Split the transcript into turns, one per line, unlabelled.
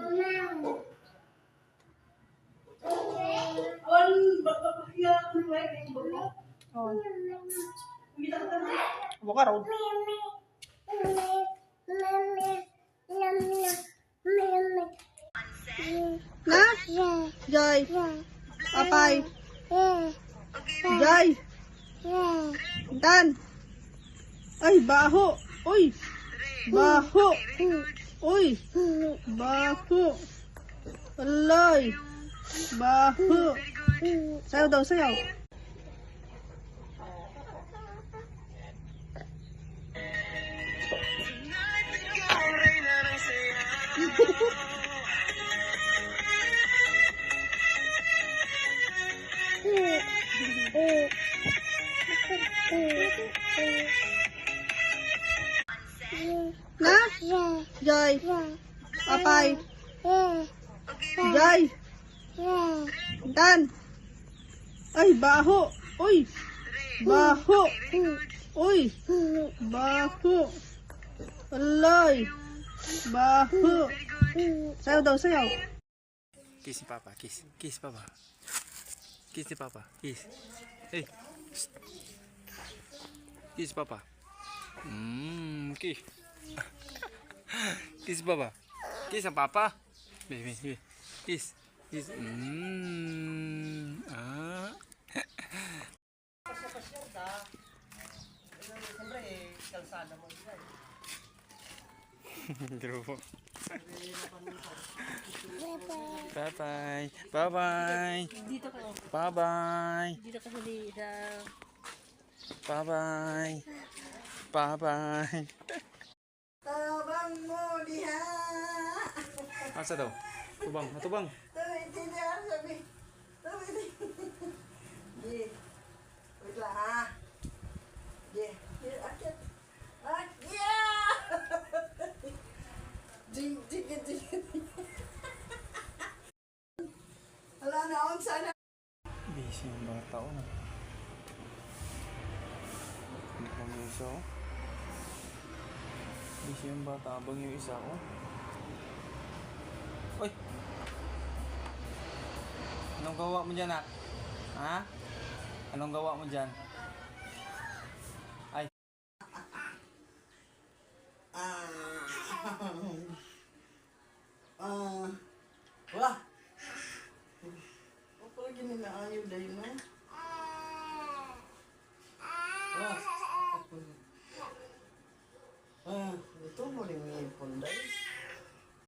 Oh. Buka raw. Na? Joy. Papay. Joy. Dan. Ay, baho. Uy. Baho. Uy. Baho. Alay. Baho. Sayaw daw, sayaw. Na? Joy. Papay. Joy. Dan. Ay, baho. Uy. Baho. Uy. Baho. Alay. Baho. Sayaw daw, sayaw.
Kiss si Papa, kiss. Kiss Papa. Kiss si Papa, kiss. Hey. Kiss Papa. Kiss. Kiss Papa. Kiss ang Papa. Baby. Kiss. Kiss. Ah. Grupo. Bye-bye. Bye-bye.
Dito ka.
Bye-bye.
Dito ka sa
Bye-bye. Bye-bye.
Tabang mo diha.
Asa daw? Tubang, matubang.
Hindi niya sabi. Di. Wait lang ha. Di. Akit. Ding. Wala na akong sana.
Busy yung bata ko na. Hindi ko yung isa ko. Busy yung bata abang yung isa ko. Uy! Anong gawa mo dyan, ha? Anong gawa mo dyan?